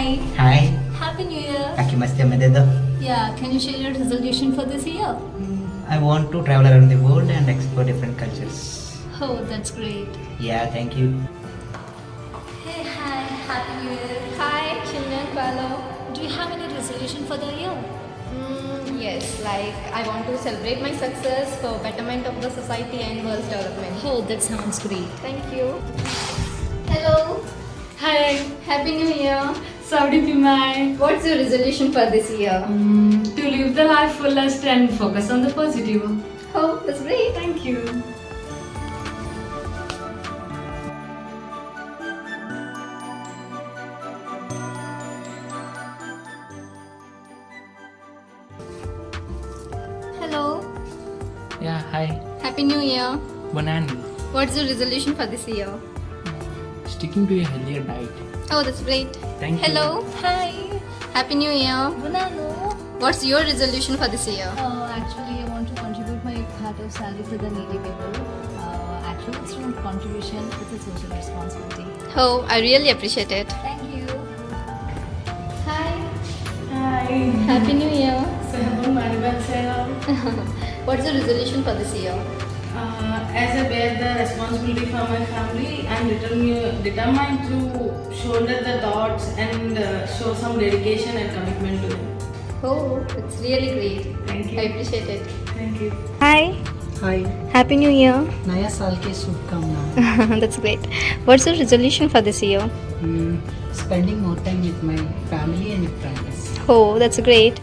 Hi. Hi. Happy New Year. Aki masti amade do. Yeah, can you share your resolution for this year? I want to travel around the world and explore different cultures. Oh, that's great. Yeah, thank you. Hey, hi. Happy New Year. Hi, Chilna Kuala. Do you have any resolution for the year? Yes, like I want to celebrate my success for betterment of the society and world's development. Oh, that sounds great. Thank you. Hello. Hi, Happy New Year. Saudi Pimai. What's your resolution for this year? To live the life fullest and focus on the positive. Oh, that's great. Thank you. Hello. Yeah, hi. Happy New Year. Bonani. What's your resolution for this year? Sticking to a healthier diet. Oh, that's great. Thank you. Hello. Hi. Happy New Year. Bunano. What's your resolution for this year? Actually, I want to contribute my part of salary to the needy people. Actually, it's not contribution, it's a social responsibility. Oh, I really appreciate it. Thank you. Hi. Hi. Happy New Year. Sehabun Maribel What's your resolution for this year? As I bear the responsibility for my family, I am determined to shoulder the thoughts and show some dedication and commitment to them. Oh, it's really great. Thank you. I appreciate it. Thank you. Hi. Hi Happy New Year. नया साल की शुभकामनाएं That's great. What's your resolution for this year? spending more time with my family and friends Oh, that's great.